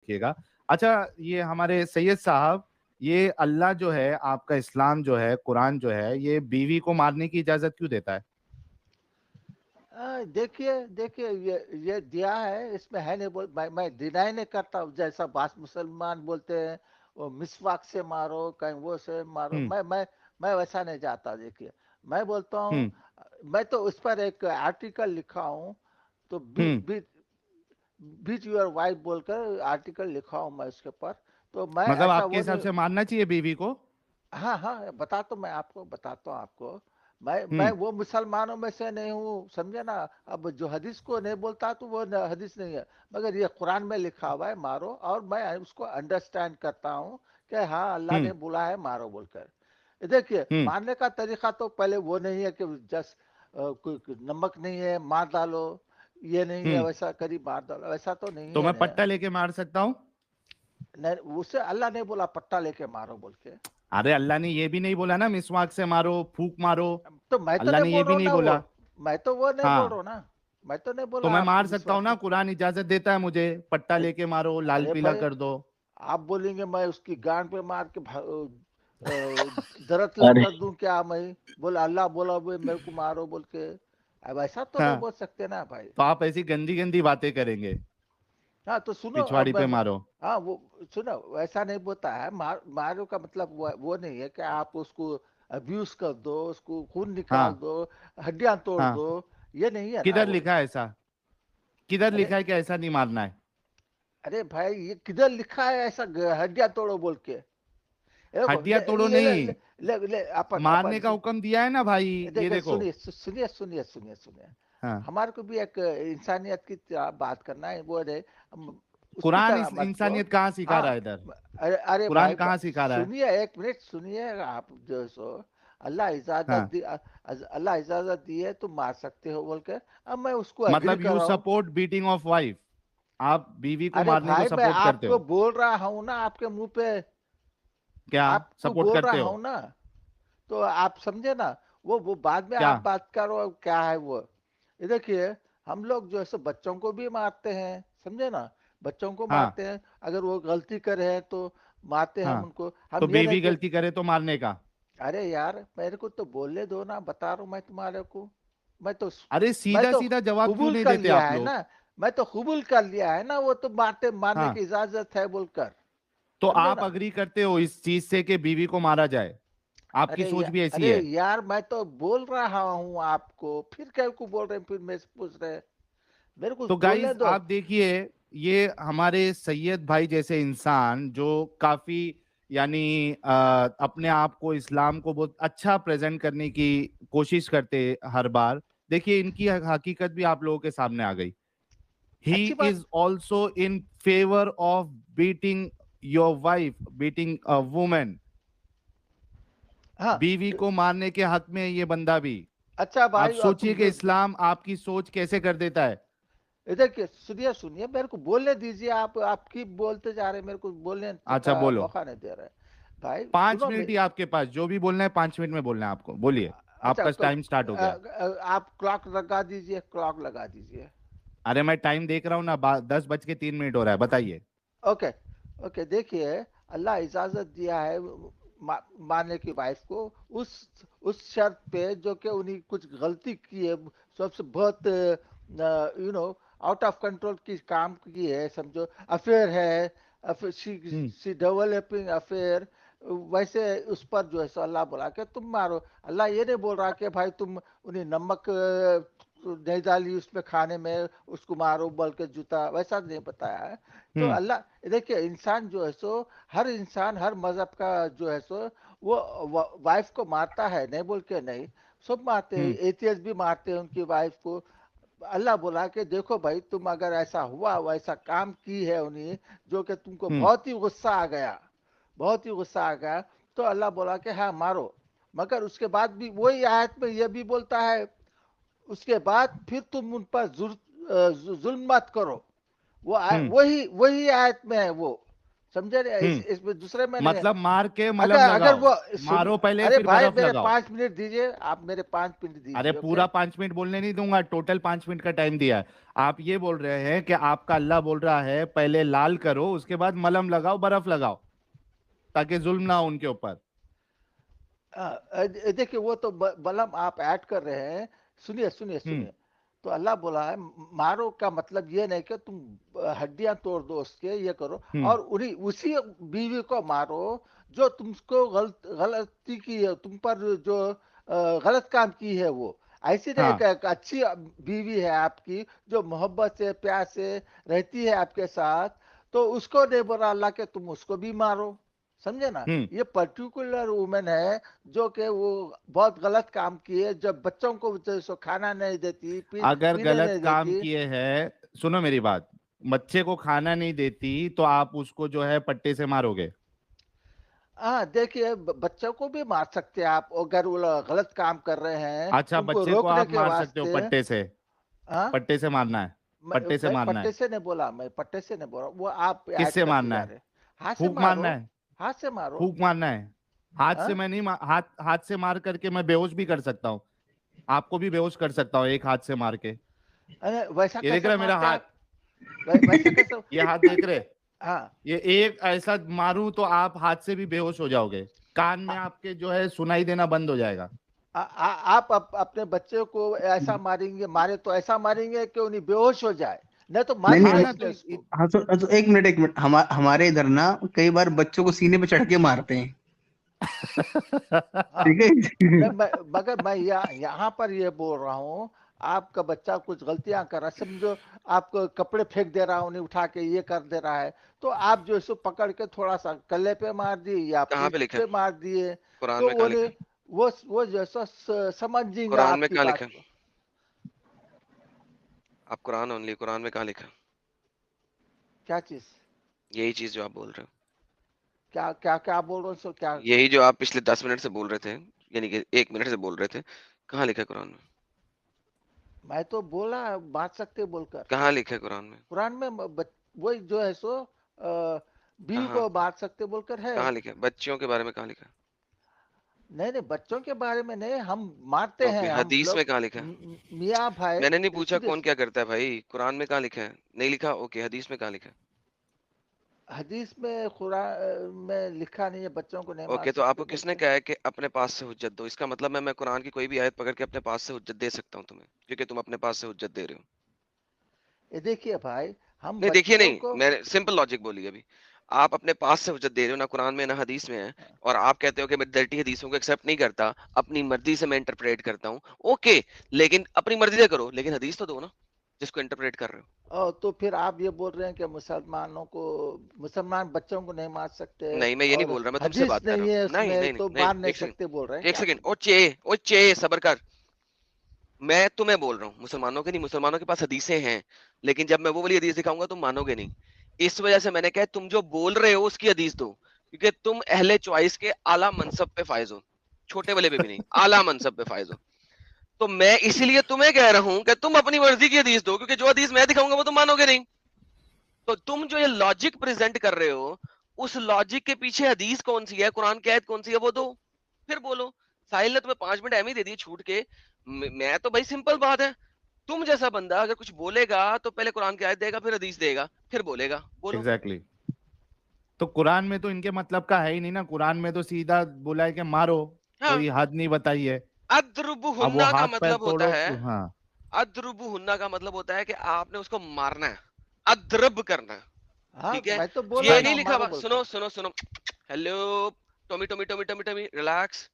رکھیے گا. اچھا یہ ہمارے سید صاحب, یہ اللہ جو ہے, آپ کا اسلام جو ہے, قرآن جو ہے, یہ بیوی کو مارنے کی اجازت کیوں دیتا ہے؟ دیکھیے یہ دیا ہے, اس میں ہے نہیں, میں ڈینائی نہیں کرتا ہوں. جیسا بعض مسلمان بولتے ہیں وہ مسواک سے مارو, کہیں وہ سے مارو, میں ویسا نہیں جاتا. دیکھیے میں بولتا ہوں, میں تو اس پر ایک آرٹیکل لکھا ہوں, تو بیٹ یور وائف بول کر آرٹیکل لکھا ہوں میں اس کے اوپر. تو میں مطلب ایسا آپ کے وہ حساب نہیں. سے مارنا چاہیے بیوی کو؟ ہاں بتاتا ہوں, میں آپ کو بتاتا ہوں آپ کو. میں وہ مسلمانوں میں سے نہیں ہوں, سمجھے نا. اب جو حدیث کو نہیں بولتا تو وہ حدیث نہیں ہے, مگر یہ قرآن میں لکھا ہوا ہے مارو, اور میں اس کو انڈرسٹینڈ کرتا ہوں کہ ہاں اللہ نے بولا ہے مارو بول کر. دیکھیے مارنے کا طریقہ تو پہلے وہ نہیں ہے کہ جس نمک نہیں ہے مار ڈالو, یہ نہیں ہے ویسا کری مار ڈالو, ایسا تو نہیں تو ہے. میں پٹا لے کے مار سکتا ہوں؟ اسے اللہ نے بولا پٹا لے کے مارو بول کے. ارے اللہ نے یہ بھی نہیں بولا نا مسواک سے مارو, پھوک مارو. تو میں تو اللہ نہیں نے یہ بول رہا بھی ہوں نہیں نا, بولا. میں تو وہ نہیں بول ہاں رہا ہوں نا, میں تو نہیں تو بولا میں آپ مار کو سکتا ہوں مسواک نا, سے. قرآن اجازت دیتا ہے مجھے, پٹا لے کے مارو, لال ارے پیلا بھائی کر دو. آپ بولیں گے میں اس کی گانڈ پہ مار کے درخت کر دوں کیا, میں بولا اللہ بولا میرے کو مارو بول کے. اب ایسا تو نہیں ہاں بول سکتے نا بھائی. تو آپ ایسی گندی گندی باتیں کریں گے, ہاں تو سنو, پچھواڑی پہ مارو. ہاں وہ سنو, ویسا نہیں بولتا ہے. مارو کا مطلب وہ نہیں ہے کہ آپ اس کو ابیوز کر دو, اس کو خون ہاں نکال دو, ہڈیاں توڑ ہاں دو, یہ نہیں ہے نا کدھر وہ. لکھا ہے ایسا؟ کدھر ارے لکھا ہے کہ ایسا نہیں مارنا ہے؟ ارے بھائی یہ کدھر لکھا ہے ایسا ہڈیاں توڑو بول کے؟ دیکھو ہڈیاں توڑو نہیں, اپن مارنے کا حکم دیا ہے نا بھائی. یہ دیکھو. سنیے ہاں ہمارے کو بھی ایک انسانیت کی بات کرنا ہے. وہ اس کی قرآن طرح مت کو. انسانیت کہاں سکھا ہاں رہا ہے ادھر؟ ارے قرآن بھائی کہاں سکھا رہا ہے؟ سنیے, ایک منٹ سنیے آپ. جو سو اللہ ہاں اجازت دی, اللہ اجازت دی ہے تم مار سکتے ہو بول کے. اب میں اس کو ایگری مطلب کر یو رہا ہوں. سپورٹ بیٹنگ آف وائف, آپ بیوی کو ارے مارنے کو بھائی میں سپورٹ آپ کرتے کو ہو بول رہا ہوں نا, آپ کے منہ پہ کیا؟ آپ کو سپورٹ بول کرتے رہا ہو ہوں نا, تو آپ سمجھے نا. وہ بعد میں کیا؟ آپ بات کرو کیا ہے وہ. یہ دیکھیے ہم لوگ جو ہے بچوں کو بھی مارتے ہیں, سمجھے نا, بچوں کو ہاں مارتے ہیں. اگر وہ غلطی کرے ہیں تو مارتے ہیں ہاں ہم ان کو. تو ہم یہ نہیں بیوی کہ غلطی کرے تو مارنے کا؟ ارے یار میرے کو تو بولنے دو نا, بتا رہا ہوں میں تمہارے کو. میں تو ارے میں سیدھا تو سیدھا جواب کیوں قبول نہیں کر دیتے لیا آپ ہے لوگ؟ نا, میں تو قبول کر لیا ہے نا, وہ تو مارنے ہاں کی اجازت ہے بول کر. تو سمجھے آپ نا. اگری کرتے ہو اس چیز سے کہ بیوی کو مارا جائے؟ آپ کی سوچ بھی ارے ایسی ہے؟ یار میں تو بول رہا ہوں آپ کو, پھر کیا کو بول رہے ہیں, پھر میں سے پوچھ رہے. میرے کو تو بولنے گائز دو. آپ دیکھیے, یہ ہمارے سید بھائی جیسے انسان جو کافی یعنی اپنے آپ کو, اسلام کو بہت اچھا پریزنٹ کرنے کی کوشش کرتے ہر بار, دیکھیے ان کی حقیقت بھی آپ لوگوں کے سامنے آ گئی. He اچھی بات. is also in favor of beating your wife, beating a woman. ہاں بیوی کو مارنے کے حق میں یہ بندہ بھی. اچھا آپ بھائی, سوچئے تم کہ اسلام آپ کی سوچ کیسے کر دیتا ہے. دیکھیے سنیے میرے کو بولنے دیجیے. آپ کی بولتے جا رہے, میرے کو بولنے اچھا کا بولو, موقع نہیں دے رہے بھائی. 5 منٹ ہی آپ کے پاس, جو بھی بولنا ہے 5 منٹ میں بولنا ہے آپ کو, بولیے. آپ اچھا کا ٹائم سٹارٹ ہو گیا. آپ کلاک لگا دیجیے, کلاک لگا دیجیے. ارے میں ٹائم دیکھ رہا ہوں نا, 10:03 ہو رہا ہے, بتائیے. اوکے دیکھیے, اللہ اجازت دیا ہے مارنے کی وائف کو, اس شرط پہ جو کہ انہیں کچھ غلطی کی ہے, سب سے بہت آؤٹ آف کنٹرول کی کام کی ہے, سمجھو افیئر ہے, سی ڈیولپنگ افیئر. ویسے اس پر جو ہے سو اللہ بولا کہ تم مارو. اللہ یہ نہیں بول رہا کہ بھائی تم انہیں نمک نہیں ڈالی اس میں کھانے میں, اس کو مارو بول کے جوتا, ویسا نہیں بتایا ہے. تو اللہ دیکھیے, انسان جو ہے سو, ہر انسان ہر مذہب کا جو ہے سو وہ وائف کو مارتا ہے, نہیں بول کے نہیں, سب مارتے ہیں. ایتھیسٹ بھی مارتے ہیں ان کی وائف کو. اللہ بولا کہ دیکھو بھائی, تم اگر ایسا ہوا, ویسا کام کی ہے انہیں جو کہ تم کو بہت ہی غصہ آ گیا, بہت ہی غصہ آ گیا, تو اللہ بولا کہ ہاں مارو. مگر اس کے بعد بھی وہی آیت میں یہ بھی بولتا ہے, اس کے بعد پھر تم ان پر ظلم مت کرو. وہی آیت میں ہے وہ, समझे रे, इसमें दूसरे में नहीं है। मतलब मार के मलम अगर अगर लगाओ, वो मारो पहले अरे फिर भाई बर्फ मेरे लगाओ। 5 मिनट दीजिए, आप मेरे 5 मिनट अरे दीजिए। पूरा 5 मिनट बोलने नहीं दूंगा, टोटल 5 मिनट का टाइम दिया है। आप ये बोल रहे हैं कि आपका अल्लाह बोल रहा है पहले लाल करो, उसके बाद मलम लगाओ, बर्फ लगाओ, ताकि जुल्म ना हो उनके ऊपर। देखिए वो तो बलम आप ऐड कर रहे हैं। सुनिए सुनिए हम्म। सुनिए, तो अल्लाह बोला है मारो का मतलब ये नहीं कि तुम हड्डियां तोड़ दो उसके, ये करो, हम्म। और उन्हीं उसी बीवी को मारो जो तुमको गलती की है, तुम पर जो गलत काम की है वो। ऐसी नहीं हाँ। कि एक अच्छी बीवी है आपकी जो मोहब्बत से प्यार से रहती है आपके साथ, तो उसको नहीं बोला अल्लाह के तुम उसको भी मारो। समझे ना, हम्म। ये पर्टिकुलर वुमेन है जो कि वो बहुत गलत काम किए, जब बच्चों को जो खाना नहीं देती, अगर पीने गलत नहीं काम देती। किए हैं, सुनो मेरी बात, बच्चे को खाना नहीं देती तो आप उसको जो है पट्टे से मारोगे? हाँ देखिए, बच्चों को भी मार सकते हैं आप अगर वो लोग गलत काम कर रहे हैं, अच्छा, उनको बच्चे को रोकने आप के मार सकते हो वास्ते। पट्टे से? हाँ, पट्टे से मारना है? पट्टे से मैं मारना पट्टे है? से नहीं बोला, मैं पट्टे से नहीं बोला, वो आप ऐड किससे करते मारना जा है? रहे हैं। हाथ से फूक मारो, मारना है? हाथ से मारो। फूक मारना है? हाथ से हाँ, मैं नहीं हाथ हाथ से मार करके मैं बेहोश भी कर सकता हूँ, आपको भी बेहोश कर सकता हूँ एक हाथ से मार के। अरे वैसा ये देख कैसे रहे हो मेरा मारते हैं हाथ? आप? वैसा कैसे? ये हाथ देख रहे? हाँ, ये एक ऐसा मारूं तो आप हाथ से भी बेहोश हो जाओगे, कान में आपके जो है सुनाई देना बंद हो जाएगा। आप अपने बच्चे को ऐसा मारेंगे, मारे तो ऐसा मारेंगे कि उन्हें बेहोश हो जाए, नहीं तो नहीं मारिए हाँ नहीं ना, इसमें तो उसको। हाँ तो एक मिनट एक मिनट, हमारे इधर ना कई बार बच्चों को सीने पे चढ़ के मारते हैं, हाँ, ठीक है। नहीं मगर मैं यहाँ पर ये बोल रहा हूँ, आपका बच्चा कुछ गलतियां कर रहा है, समझो आपको कपड़े फेंक दे रहा है, उन्हें उठा के ये कर दे रहा है, तो आप जो इसको पकड़ के थोड़ा सा गले पे मार दिए या कहाँ पीठ पे लिखा है? पे मार दिए, कुरान तो में कहाँ लिखा उन्हें है? वो जैसा समझेंगे कुरान में आपकी कहाँ लिखा बात है? को। आप कुरान ओनली, कुरान में कहाँ लिखा है? क्या चीज? यही चीज जो आप बोल रहे हो, क्या क्या क्या बोल रहे हो सो क्या? यही जो आप पिछले 10 मिनट से बोल रहे थे, यानी कि 1 मिनट से बोल रहे थे, कहाँ लिखा है कुरान में? मैं तो बोला बात सकते बोलकर। कहाँ लिखा है कुरान में? कुरान में वही जो है सो बीवी कहाँ? को बात सकते बोलकर है। कहाँ लिखा है? बच्चियों के बारे में कहाँ लिखा है? नहीं नहीं, बच्चों के बारे में नहीं, हम मारते ओके, हैं हम हदीस में लोग, कहाँ लिखा है? मियाँ भाई। मैंने नहीं पूछा सुनिए, कौन क्या करता है भाई, कुरान में कहाँ लिखा है? नहीं लिखा, ओके, हदीस में कहाँ लिखा है? हदीस में कुरान में लिखा नहीं है बच्चों को नहीं मार ओके, तो सकते आपको बोल किसने के। कहा है कि अपने पास से हुज्जत दो? इसका मतलब मैं कुरान की कोई भी आयत पकड़ के अपने पास से हुज्जत दे सकता हूँ तुम्हें, क्योंकि तुम अपने पास से हुज्जत दे रहे हो। ये देखिए भाई, हम नहीं देखिए, बच्चों नहीं, को। मैंने सिंपल लॉजिक बोली अभी। आप अपने पास से हुज्जत दे रहे हो, ना कुरान में ना हदीस में है, और आप कहते हो कि मैं डर्टी हदीसों को एक्सेप्ट नहीं करता, अपनी मर्जी से मैं इंटरप्रेट करता हूँ। ओके, लेकिन अपनी मर्जी से करो, लेकिन हदीस तो दो ना जिसको इंटरप्रेट कर रहे तो फिर आप ये बोल रहे हैं कि मुसलमानों को, मुसलमान बच्चों को नहीं मार सकते, हो। नहीं, मैं ये नहीं और बोल रहा, मैं तुमसे हदीस बात कर रहा नहीं है हूँ। नहीं उसमें नहीं नहीं तो नहीं, मार नहीं एक सेकंड, सकते बोल रहे हैं एक क्या? सेकंड, ओ चे सबर कर। मैं तुम्हें बोल रहा हूँ मुसलमानों के नहीं, मुसलमानों के पास हदीसें हैं, लेकिन जब मैं वो वाली हदीस दिखाऊंगा तुम मानोगे नहीं। इस वजह से मैंने कहा तुम जो बोल रहे हो उसकी हदीस दो, क्योंकि तुम अहले चॉइस के आला मनसब पे फायज हो, छोटे वाले पे भी नहीं, आला मनसब पे फायज हो। तो मैं इसीलिए तुम्हें कह रहा हूं कि तुम अपनी मर्जी की हदीस दो, क्योंकि जो हदीस मैं दिखाऊंगा वो तुम मानोगे नहीं। तो तुम जो ये लॉजिक प्रेजेंट कर रहे हो, उस लॉजिक के पीछे हदीस कौन सी है, कुरान की आयत कौन सी है, वो दो, फिर बोलो। साहिल ने तुम्हें 5 मिनट एम ही दे दिए छूट के। मैं तो भाई सिंपल बात है, तुम जैसा बंदा अगर कुछ बोलेगा तो पहले कुरान की आयत देगा, फिर हदीस देगा, फिर बोलेगा, बोलो। Exactly exactly. तो कुरान में तो इनके मतलब का है ही नहीं ना, कुरान में तो सीधा बोला है कि मारो, हाँ, कोई हद नहीं बताई है। अद्रुबु अब वो हुन्ना का हाथ पैर मतलब होता तोड़ो है, हाँ। अद्रुबु हुन्ना का मतलब होता है कि आपने उसको मारना है, अद्रब करना है। हाँ, ठीक है, मैं तो बोला ये राइट। ना नहीं लिखा मारो हुआ, बोलकर। सुनो सुनो सुनो, hello, Tommy Tommy Tommy Tommy Tommy relax.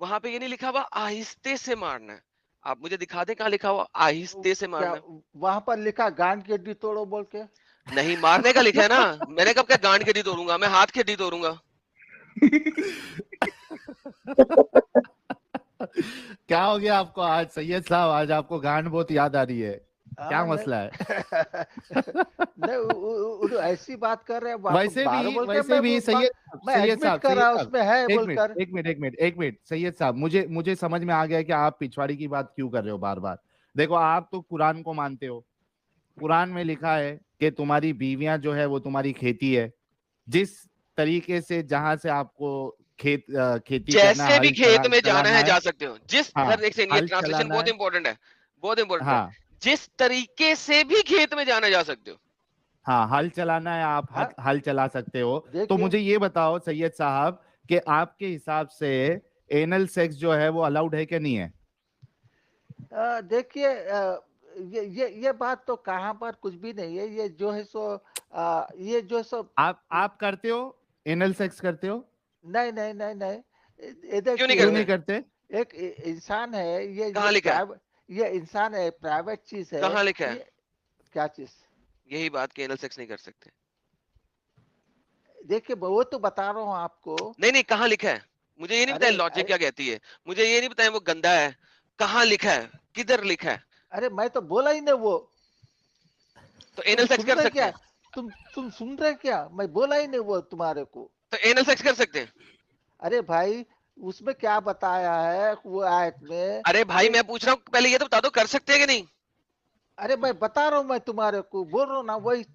वहां पे ये नहीं लिखा हुआ आहिस्ते से मारना है। आप मुझे दिखा दें कहाँ लिखा हुआ आहिस्ते से क्या मारना है? वहां पर लिखा गांड की हड्डी तोड़ो बोल के? नहीं, मारने का लिखा है ना। मैंने कब क्या गांड की हड्डी तोड़ूंगा, मैं हाथ की हड्डी तोड़ूंगा। क्या हो गया आपको आज सैयद साहब, आज आपको गांड बहुत याद आ रही है, क्या हाँ, नहीं मसला है? नहीं, ऐसी बात कर रहे हैं आप मारो बोल के, वैसे भी मैं एडमिट कर सैयद रहा साहब, उसमें है एक मिनट बोलकर। एक मिनट एक मिनट एक मिनट, सैयद साहब, मुझे मुझे समझ में आ गया कि आप पिछवाड़ी की बात क्यों कर रहे हो बार बार। देखो, आप तो कुरान को मानते हो, कुरान में लिखा है कि तुम्हारी बीवियां जो है वो तुम्हारी खेती है, जिस तरीके से जहां से आपको खेती करना जैसे है, भी हल खेत में जाना चलाना है जा सकते हो, जिस हाँ, सर एक सेकंड, ये हल ट्रांसलेशन चलाना बहुत है, इंपॉर्टेंट है, बहुत इंपॉर्टेंट है। हाँ जिस तरीके से भी खेत में जाना जा सकते हो। हाँ, हल चलाना है, आप हाँ, हल चला सकते हो। तो देखिए मुझे ये बताओ सैयद साहब कि आपके हिसाब से एनल सेक्स जो है वो अलाउड है कि नहीं है? देखिए ये बात तो कहाँ पर कुछ भी नहीं है, ये जो है सो ये जो सो आप करते हो, एनल सेक्स करते हो? नहीं नहीं नहीं नहीं, ये क्यों नहीं क्यों देखिए नहीं करते? करते? एक इंसान है, ये कहाँ लिखा है? प्राइवेट, ये इंसान है, प्राइवेट चीज है कहाँ लिखा है? ये। क्या चीज? यही बात कि एनल सेक्स नहीं कर सकते। देखिए वो तो बता रहा हूँ आपको। नहीं नहीं, कहाँ लिखा है? मुझे ये नहीं अरे बताया लॉजिक क्या कहती है, मुझे ये नहीं बताया वो गंदा है, कहाँ लिखा है, किधर लिखा है? अरे मैं तो बोला ही नहीं वो, तो तुम एनल सेक्स सुन कर रहे सकते क्या? हैं? तुम सुन रहे क्या? मैं बोला ही नहीं वो तुम्हारे को। तो एनल सेक्स कर सकते हैं? अरे भाई उसमें क्या बताया है वो आयत में अरे भाई कि, मैं पूछ रहा हूँ, पहले ये तो बता दो कर सकते हैं कि नहीं। अरे मैं बता रहा हूँ, मैं तुम्हारे को बोल रहा हूँ ना, वही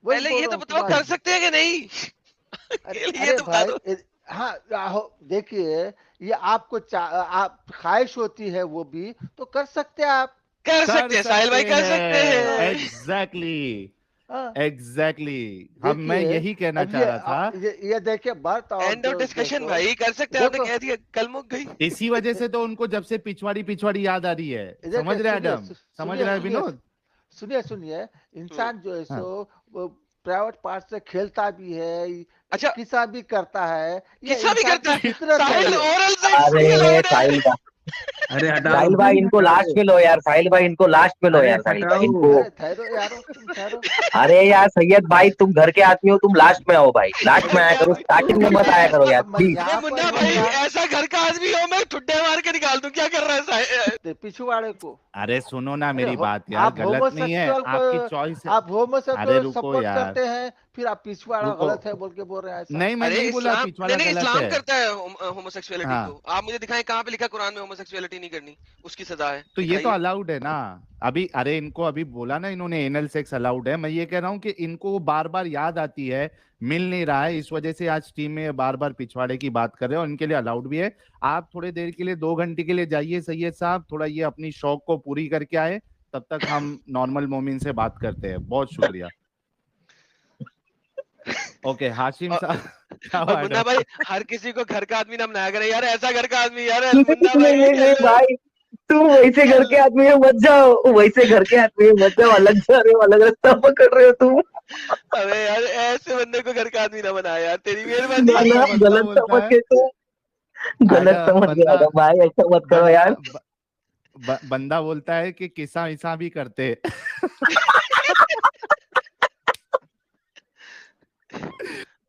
वही पहले बोल ये रहा तो हूँ बताओ तुम्हारे। कर सकते हैं कि नहीं। अरे पहले ये अरे तो बता भाई दो। हाँ देखिए, ये आपको आप ख्वाहिश होती है वो भी तो कर सकते हैं आप। कर कर सकते हैं साहिल सकते भाई, कर सकते हैं, हाँ, हैं। एग्जैक्टली हाँ, एग्जैक्टली। हम मैं देखिए यही कहना अब चाह रहा था। ये देखिए बर्थ और एंड ऑफ जो डिस्कशन देखो भाई, कर सकते हैं, आपने देखो कह दिया, कल मुक गई। इसी वजह से तो उनको जब से पिछवाड़ी पिछवाड़ी याद आ रही है। समझ देखिए रहे सुनिए एडम? समझ सुनिए रहा है सुनिए विनोद? सुनिए सुनिए, हम्म, इंसान जो है हाँ, सो वो प्राइवेट पार्ट से खेलता भी है, अच्छा, किस्सा भी करता है, ये किस्सा भी इंसान करता की है फितरत है साहिल, ये। ओरल सेक्स भी अरे अलाउड है। साहिल भाई, अरे हटाओ साहिल भाई इनको हटाओ, लास्ट में लो यार, साहिल भाई इनको लास्ट में लो अरे यार, साहिल भाई हटाओ। इनको। अरे ठहरो यारो, तुम ठहरो। अरे यार सैयद भाई, तुम घर के आदमी हो, तुम लास्ट में आओ भाई, लास्ट में आया क्या करो, भाई, स्टार्टिंग में मत आया करो यार मैं प्लीज। मैं यहाँ पर मुन्ना हूँ भाई ना, ऐसा घर का आदमी हो, मैं ठुड्डे मार के निकाल दूं, क्या कर रहा है साहिल? पिछुआड़े को। अरे सुनो ना अरे मेरी बात यार, आप गलत नहीं है, होमोसेक्सुअल को, आपकी चॉइस है। आप अरे होमोसेक्सुअल को रुको सपोर्ट यार, करते हैं, फिर आप पिछवाड़ा रुको। गलत है बोल के बोल रहे हैं ऐसा। नहीं, मैं अरे नहीं बोला इस्लाम, नहीं पिछवाड़ा नहीं, गलत इस्लाम है। करता है होमोसेक्सुअलिटी हाँ, को। आप मुझे दिखाएं कहाँ पे लिखा है कुरान में होमोसेक्सुअलिटी नहीं करनी, उसकी सजा है, तो ये तो दिखाइए। अलाउड है ना। अभी अरे इनको अभी बोला ना इन्होंने एनल सेक्स अलाउड है। मैं ये कह रहा हूँ कि इनको बार बार याद आती है, मिल नहीं रहा है, इस वजह से आज टीम में बार बार पिछवाड़े की बात कर रहे हैं और इनके लिए अलाउड भी है। आप थोड़ी देर के लिए 2 घंटे के लिए जाइए सैयद साहब, थोड़ा ये अपनी शौक को पूरी करके आए, तब तक हम नॉर्मल मोमिन से बात करते हैं। बहुत शुक्रिया। ओके हाशिम और, साहब क्या और हुआ मुन्ना मैडम? भाई, हर किसी को घर का आदमी ना बनाया करे यार, ऐसा घर का आदमी यार, मुन्ना नहीं भाई नहीं नहीं चलो भाई, तुम वैसे घर के चलो। आदमी में मत जाओ, वैसे घर के आदमी में मत जाओ, अलग जा रहे हो, अलग रास्ता पकड़ रहे हो तुम। अबे यार ऐसे बंदे को घर का आदमी ना बनाया यार, तेरी ना मेहरबानी। ना, अच्छा बंदा गलत बोलता समझ है, के तुम, गलत एडम समझ गया बंदा था भाई, ऐसा मत करो बंदा यार। बंदा बोलता है कि किस्सा विसा भी करते।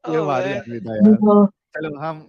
ये ओ भारी मैं आदमी था यार। चलो हम